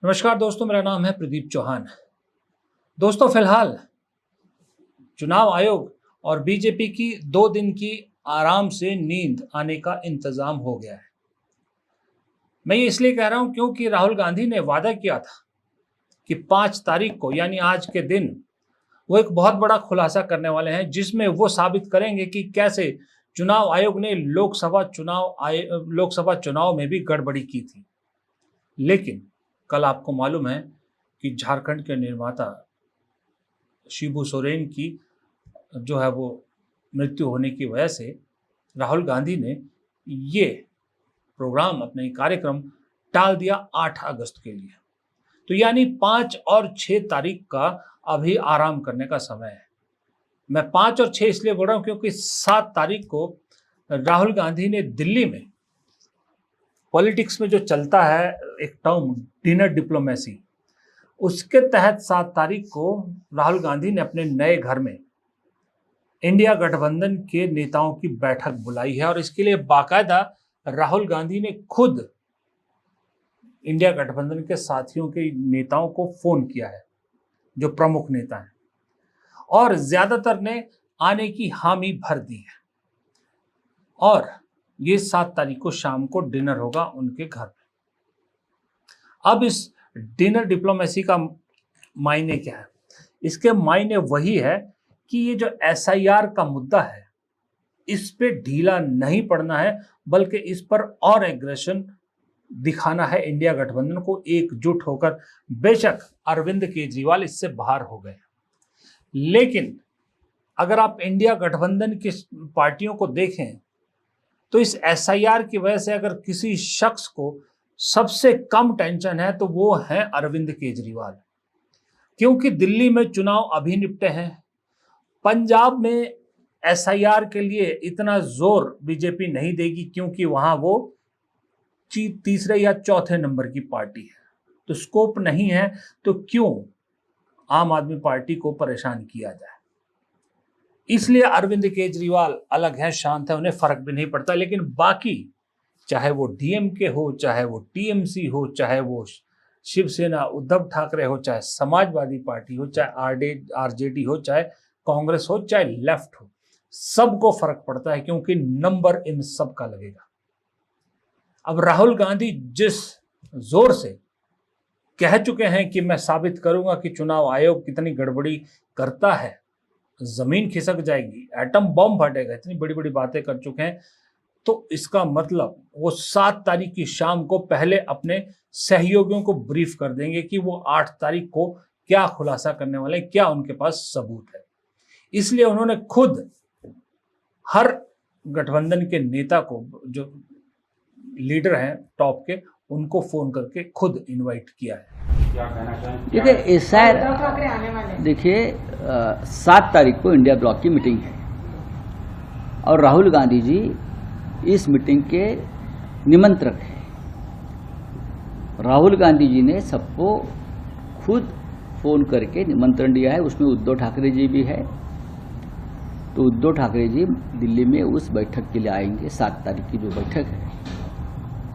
नमस्कार दोस्तों, मेरा नाम है प्रदीप चौहान। दोस्तों, फिलहाल चुनाव आयोग और बीजेपी की 2 दिन की आराम से नींद आने का इंतजाम हो गया है। मैं ये इसलिए कह रहा हूं क्योंकि राहुल गांधी ने वादा किया था कि 5 तारीख को यानी आज के दिन वो एक बहुत बड़ा खुलासा करने वाले हैं, जिसमें वो साबित करेंगे कि कैसे चुनाव आयोग ने लोकसभा चुनाव में भी गड़बड़ी की थी। लेकिन कल आपको मालूम है कि झारखंड के निर्माता शिबू सोरेन की जो है वो मृत्यु होने की वजह से राहुल गांधी ने ये प्रोग्राम, अपना ये कार्यक्रम टाल दिया 8 अगस्त के लिए। तो यानी 5 और 6 तारीख का अभी आराम करने का समय है। मैं 5 और 6 इसलिए बोल रहा हूं क्योंकि 7 तारीख को राहुल गांधी ने दिल्ली में पॉलिटिक्स में जो चलता है एक टर्म डिनर डिप्लोमेसी, उसके तहत 7 तारीख को राहुल गांधी ने अपने नए घर में इंडिया गठबंधन के नेताओं की बैठक बुलाई है और इसके लिए बाकायदा राहुल गांधी ने खुद इंडिया गठबंधन के साथियों के नेताओं को फोन किया है, जो प्रमुख नेता हैं, और ज्यादातर ने आने की हामी भर दी है। और ये 7 तारीख को शाम को डिनर होगा उनके घर में। अब इस डिनर डिप्लोमेसी का मायने क्या है? इसके मायने वही है कि ये जो एसआईआर का मुद्दा है, इस पे ढीला नहीं पड़ना है, बल्कि इस पर और एग्रेशन दिखाना है इंडिया गठबंधन को, एकजुट होकर। बेशक अरविंद केजरीवाल इससे बाहर हो गए, लेकिन अगर आप इंडिया गठबंधन की पार्टियों को देखें तो इस एसआईआर की वजह से अगर किसी शख्स को सबसे कम टेंशन है तो वो है अरविंद केजरीवाल, क्योंकि दिल्ली में चुनाव अभी निपटे हैं। पंजाब में एसआईआर के लिए इतना जोर बीजेपी नहीं देगी, क्योंकि वहां वो तीसरे या चौथे नंबर की पार्टी है, तो स्कोप नहीं है। तो क्यों आम आदमी पार्टी को परेशान किया जाए? इसलिए अरविंद केजरीवाल अलग है, शांत है, उन्हें फर्क भी नहीं पड़ता। लेकिन बाकी, चाहे वो डीएमके हो, चाहे वो टीएमसी हो, चाहे वो शिवसेना उद्धव ठाकरे हो, चाहे समाजवादी पार्टी हो, चाहे आरजेडी हो, चाहे कांग्रेस हो, चाहे लेफ्ट हो, सबको फर्क पड़ता है, क्योंकि नंबर इन सब का लगेगा। अब राहुल गांधी जिस जोर से कह चुके हैं कि मैं साबित करूंगा कि चुनाव आयोग कितनी गड़बड़ी करता है, जमीन खिसक जाएगी, एटम बम फटेगा, इतनी बड़ी बड़ी बातें कर चुके हैं, तो इसका मतलब वो 7 तारीख की शाम को पहले अपने सहयोगियों को ब्रीफ कर देंगे कि वो 8 तारीख को क्या खुलासा करने वाले हैं, क्या उनके पास सबूत है। इसलिए उन्होंने खुद हर गठबंधन के नेता को, जो लीडर हैं टॉप के, उनको फोन करके खुद इनवाइट किया है। देखिए देखिए 7 तारीख को इंडिया ब्लॉक की मीटिंग है और राहुल गांधी जी इस मीटिंग के निमंत्रक हैं। राहुल गांधी जी ने सबको खुद फोन करके निमंत्रण दिया है, उसमें उद्धव ठाकरे जी भी है। तो उद्धव ठाकरे जी दिल्ली में उस बैठक के लिए आएंगे। 7 तारीख की जो बैठक है,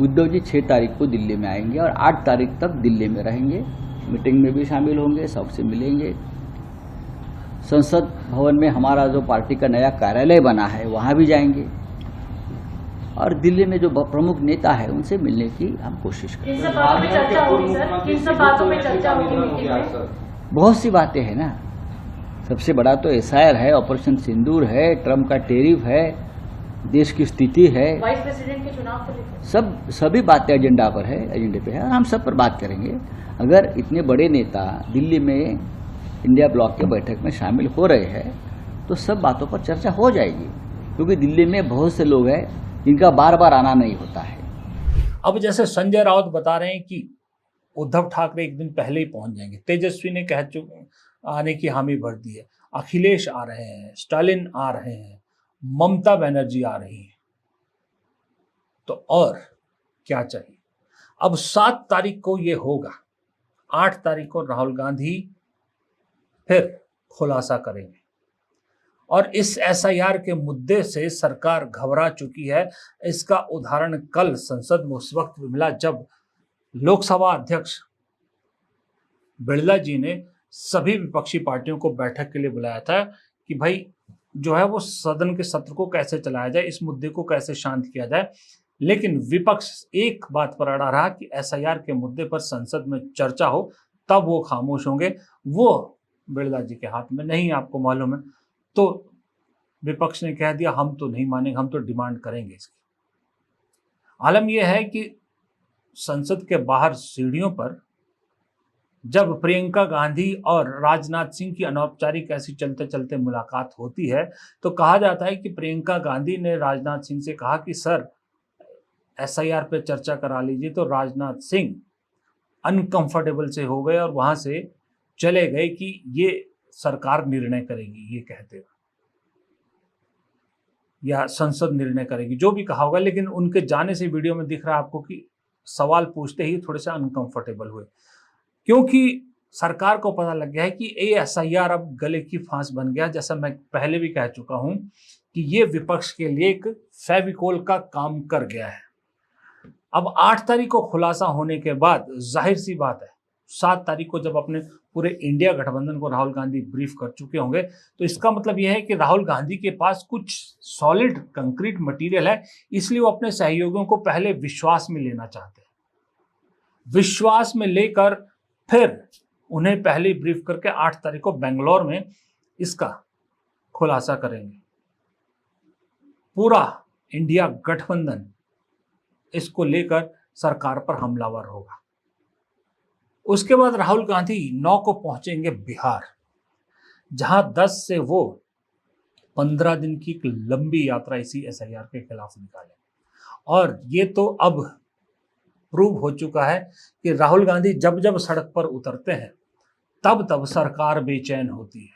उद्धव जी 6 तारीख को दिल्ली में आएंगे और 8 तारीख तक दिल्ली में रहेंगे। मीटिंग में भी शामिल होंगे, सबसे मिलेंगे। संसद भवन में हमारा जो पार्टी का नया कार्यालय बना है वहां भी जाएंगे और दिल्ली में जो प्रमुख नेता है उनसे मिलने की हम कोशिश करेंगे। इन सब बातों पे चर्चा होगी सर, इन सब बातों पे चर्चा होगी मीटिंग में। बहुत सी बातें हैं ना। सबसे बड़ा तो एसआईआर है, ऑपरेशन सिंदूर है, ट्रम्प का टेरिफ है, देश की स्थिति है, वाइस प्रेसिडेंट के चुनाव को लेकर सभी बातें एजेंडे पे है और हम सब पर बात करेंगे। अगर इतने बड़े नेता दिल्ली में इंडिया ब्लॉक के बैठक में शामिल हो रहे हैं तो सब बातों पर चर्चा हो जाएगी, क्योंकि दिल्ली में बहुत से लोग हैं जिनका बार बार आना नहीं होता है। अब जैसे संजय राउत बता रहे हैं कि उद्धव ठाकरे एक दिन पहले ही पहुंच जाएंगे, तेजस्वी ने कह चुके आने की हामी भर दी है, अखिलेश आ रहे हैं, स्टालिन आ रहे हैं, ममता बनर्जी आ रही है, तो और क्या चाहिए? अब 7 तारीख को ये होगा, 8 तारीख को राहुल गांधी फिर खुलासा करेंगे। और इस एसआईआर के मुद्दे से सरकार घबरा चुकी है। इसका उदाहरण कल संसद में उस वक्त मिला जब लोकसभा अध्यक्ष बिरला जी ने सभी विपक्षी पार्टियों को बैठक के लिए बुलाया था कि भाई जो है वो सदन के सत्र को कैसे चलाया जाए, इस मुद्दे को कैसे शांत किया जाए। लेकिन विपक्ष एक बात पर अड़ा रहा कि एसआईआर के मुद्दे पर संसद में चर्चा हो, तब वो खामोश होंगे। वो बिरला जी के हाथ में नहीं, आपको मालूम है। तो विपक्ष ने कह दिया हम तो नहीं मानेंगे, हम तो डिमांड करेंगे इसकी। आलम यह है कि संसद के बाहर सीढ़ियों पर जब प्रियंका गांधी और राजनाथ सिंह की अनौपचारिक ऐसी चलते चलते मुलाकात होती है, तो कहा जाता है कि प्रियंका गांधी ने राजनाथ सिंह से कहा कि सर एसआईआर पे चर्चा करा लीजिए, तो राजनाथ सिंह अनकंफर्टेबल से हो गए और वहां से चले गए कि ये सरकार निर्णय करेगी, ये कहते हुए, या संसद निर्णय करेगी, जो भी कहा होगा। लेकिन उनके जाने से वीडियो में दिख रहा है आपको कि सवाल पूछते ही थोड़े से अनकंफर्टेबल हुए, क्योंकि सरकार को पता लग गया है कि ये एसआईआर अब गले की फांस बन गया। जैसा मैं पहले भी कह चुका हूं कि ये विपक्ष के लिए एक फेविकोल का काम कर गया है। अब 8 तारीख को खुलासा होने के बाद जाहिर सी बात है 7 तारीख को जब अपने पूरे इंडिया गठबंधन को राहुल गांधी ब्रीफ कर चुके होंगे, तो इसका मतलब यह है कि राहुल गांधी के पास कुछ सॉलिड कंक्रीट मटेरियल है, इसलिए वो अपने सहयोगियों को पहले विश्वास में लेना चाहते हैं। विश्वास में लेकर फिर उन्हें पहले ब्रीफ करके 8 तारीख को बेंगलोर में इसका खुलासा करेंगे। पूरा इंडिया गठबंधन इसको लेकर सरकार पर हमलावर होगा। उसके बाद राहुल गांधी 9 को पहुंचेंगे बिहार, जहां 10 से वो 15 दिन की एक लंबी यात्रा इसी एसआईआर के खिलाफ निकालेंगे। और ये तो अब प्रूव हो चुका है कि राहुल गांधी जब जब सड़क पर उतरते हैं तब तब सरकार बेचैन होती है,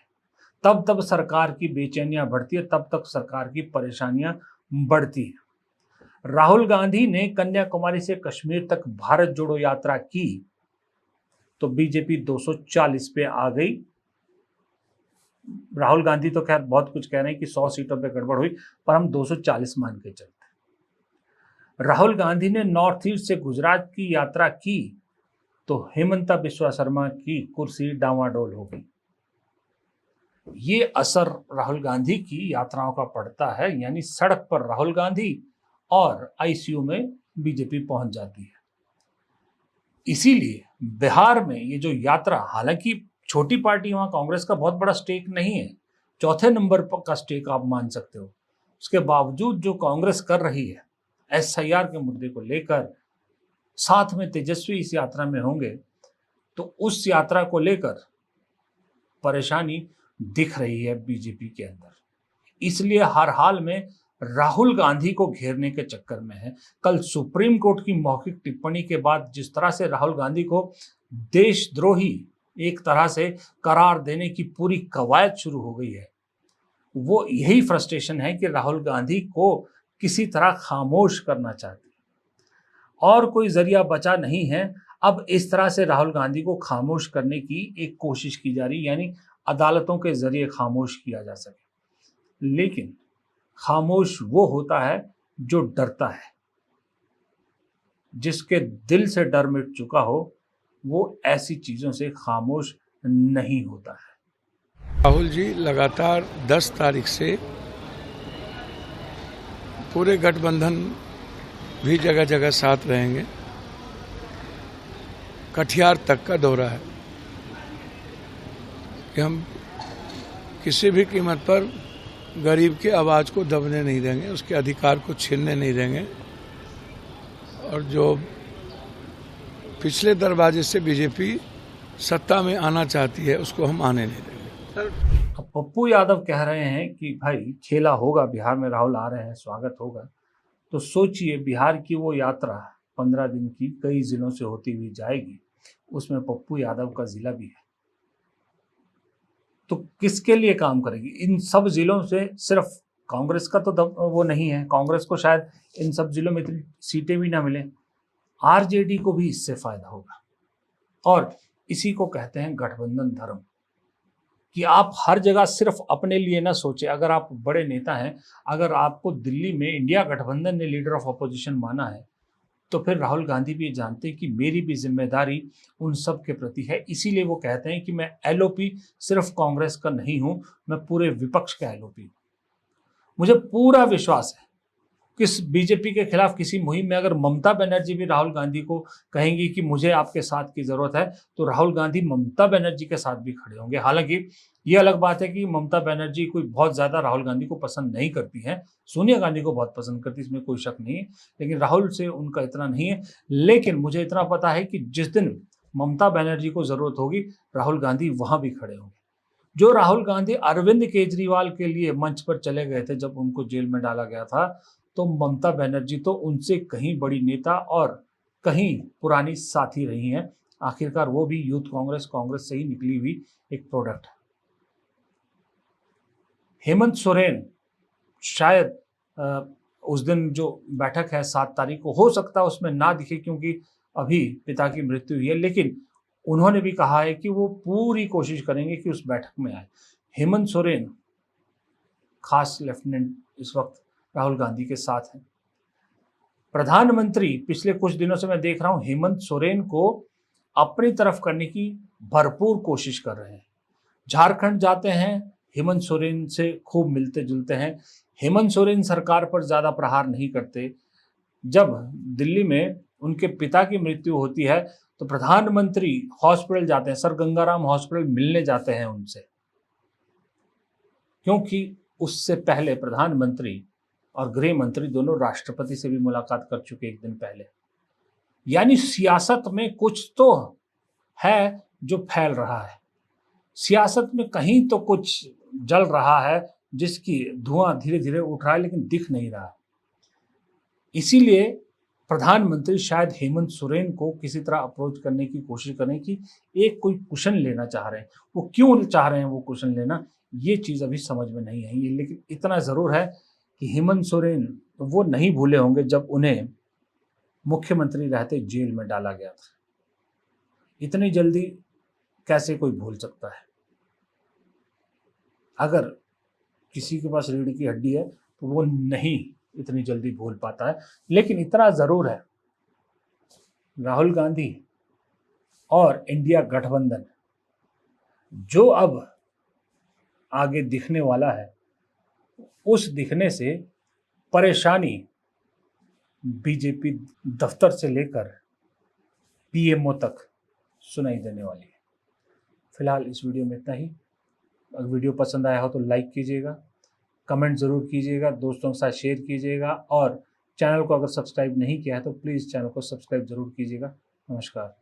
तब तब सरकार की बेचैनियां बढ़ती है, तब तक सरकार की परेशानियां बढ़ती है। राहुल गांधी ने कन्याकुमारी से कश्मीर तक भारत जोड़ो यात्रा की तो बीजेपी 240 पे आ गई। राहुल गांधी तो खैर बहुत कुछ कह रहे हैं कि 100 सीटों पे गड़बड़ हुई, पर हम 240 मान के चलते हैं। राहुल गांधी ने नॉर्थ ईस्ट से गुजरात की यात्रा की तो हेमंता बिस्वा शर्मा की कुर्सी डावाडोल हो गई। ये असर राहुल गांधी की यात्राओं का पड़ता है, यानी सड़क पर राहुल गांधी और आईसीयू में बीजेपी पहुंच जाती है। इसीलिए बिहार में ये जो यात्रा, हालांकि छोटी पार्टी वहां कांग्रेस का बहुत बड़ा स्टेक नहीं है, 4थे नंबर का स्टेक आप मान सकते हो, उसके बावजूद जो कांग्रेस कर रही है एसआईआर के मुद्दे को लेकर, साथ में तेजस्वी इस यात्रा में होंगे, तो उस यात्रा को लेकर परेशानी दिख रही है बीजेपी के अंदर। इसलिए हर हाल में राहुल गांधी को घेरने के चक्कर में है। कल सुप्रीम कोर्ट की मौखिक टिप्पणी के बाद जिस तरह से राहुल गांधी को देशद्रोही एक तरह से करार देने की पूरी कवायद शुरू हो गई है, वो यही फ्रस्ट्रेशन है कि राहुल गांधी को किसी तरह खामोश करना चाहती है और कोई जरिया बचा नहीं है। अब इस तरह से राहुल गांधी को खामोश करने की एक कोशिश की जा रही, यानी अदालतों के जरिए खामोश किया जा सके। लेकिन खामोश वो होता है जो डरता है, जिसके दिल से डर मिट चुका हो, वो ऐसी चीजों से खामोश नहीं होता है। राहुल जी लगातार 10 तारीख से पूरे गठबंधन भी जगह जगह साथ रहेंगे। कटिहार तक का दौरा है कि हम किसी भी कीमत पर गरीब की आवाज़ को दबने नहीं देंगे, उसके अधिकार को छीनने नहीं देंगे, और जो पिछले दरवाजे से बीजेपी सत्ता में आना चाहती है उसको हम आने नहीं देंगे। पप्पू यादव कह रहे हैं कि भाई खेला होगा, बिहार में राहुल आ रहे हैं, स्वागत होगा। तो सोचिए बिहार की वो यात्रा 15 दिन की कई जिलों से होती हुई जाएगी, उसमें पप्पू यादव का जिला भी है, तो किसके लिए काम करेगी? इन सब जिलों से सिर्फ कांग्रेस का तो वो नहीं है, कांग्रेस को शायद इन सब जिलों में इतनी सीटें भी ना मिले, आरजेडी को भी इससे फायदा होगा। और इसी को कहते हैं गठबंधन धर्म, कि आप हर जगह सिर्फ अपने लिए ना सोचें। अगर आप बड़े नेता हैं, अगर आपको दिल्ली में इंडिया गठबंधन ने लीडर ऑफ अपोजिशन माना है, तो फिर राहुल गांधी भी ये जानते हैं कि मेरी भी जिम्मेदारी उन सब के प्रति है। इसीलिए वो कहते हैं कि मैं एलओपी सिर्फ कांग्रेस का नहीं हूं, मैं पूरे विपक्ष का एलओपी हूं। मुझे पूरा विश्वास है किस बीजेपी के खिलाफ किसी मुहिम में अगर ममता बनर्जी भी राहुल गांधी को कहेंगी कि मुझे आपके साथ की जरूरत है, तो राहुल गांधी ममता बनर्जी के साथ भी खड़े होंगे। हालांकि ये अलग बात है कि ममता बनर्जी कोई बहुत ज्यादा राहुल गांधी को पसंद नहीं करती हैं, सोनिया गांधी को बहुत पसंद करती है, इसमें कोई शक नहीं है, लेकिन राहुल से उनका इतना नहीं है। लेकिन मुझे इतना पता है कि जिस दिन ममता बनर्जी को जरूरत होगी, राहुल गांधी वहां भी खड़े होंगे। जो राहुल गांधी अरविंद केजरीवाल के लिए मंच पर चले गए थे जब उनको जेल में डाला गया था, तो ममता बनर्जी तो उनसे कहीं बड़ी नेता और कहीं पुरानी साथी रही हैं। आखिरकार वो भी यूथ कांग्रेस से ही निकली हुई एक प्रोडक्ट है। हेमंत सोरेन शायद उस दिन जो बैठक है 7 तारीख को, हो सकता है उसमें ना दिखे क्योंकि अभी पिता की मृत्यु हुई है, लेकिन उन्होंने भी कहा है कि वो पूरी कोशिश करेंगे कि उस बैठक में आए। हेमंत सोरेन खास लेफ्टिनेंट इस वक्त राहुल गांधी के साथ हैं। प्रधानमंत्री पिछले कुछ दिनों से मैं देख रहा हूं हेमंत सोरेन को अपनी तरफ करने की भरपूर कोशिश कर रहे हैं। झारखंड जाते हैं, हेमंत सोरेन से खूब मिलते जुलते हैं। हेमंत सोरेन सरकार पर ज्यादा प्रहार नहीं करते। जब दिल्ली में उनके पिता की मृत्यु होती है तो प्रधानमंत्री हॉस्पिटल जाते हैं, सर गंगाराम हॉस्पिटल मिलने जाते हैं उनसे, क्योंकि उससे पहले प्रधानमंत्री और गृह मंत्री दोनों राष्ट्रपति से भी मुलाकात कर चुके एक दिन पहले। यानी सियासत में कुछ तो है जो फैल रहा है, सियासत में कहीं तो कुछ जल रहा है जिसकी धुआं धीरे धीरे उठ रहा है लेकिन दिख नहीं रहा है। इसीलिए प्रधानमंत्री शायद हेमंत सोरेन को किसी तरह अप्रोच करने की कोशिश करें कि एक कोई क्वेश्चन लेना चाह रहे हैं। वो क्यों चाह रहे हैं वो क्वेश्चन लेना, ये चीज़ अभी समझ में नहीं आई है। लेकिन इतना ज़रूर है कि हेमंत सोरेन वो नहीं भूले होंगे जब उन्हें मुख्यमंत्री रहते जेल में डाला गया था। इतनी जल्दी कैसे कोई भूल सकता है? अगर किसी के पास रीढ़ की हड्डी है तो वो नहीं इतनी जल्दी भूल पाता है। लेकिन इतना ज़रूर है, राहुल गांधी और इंडिया गठबंधन जो अब आगे दिखने वाला है, उस दिखने से परेशानी बीजेपी दफ्तर से लेकर पीएमओ तक सुनाई देने वाली है। फिलहाल इस वीडियो में इतना ही। अगर वीडियो पसंद आया हो तो लाइक कीजिएगा, कमेंट ज़रूर कीजिएगा, दोस्तों के साथ शेयर कीजिएगा और चैनल को अगर सब्सक्राइब नहीं किया है तो प्लीज़ चैनल को सब्सक्राइब ज़रूर कीजिएगा। नमस्कार।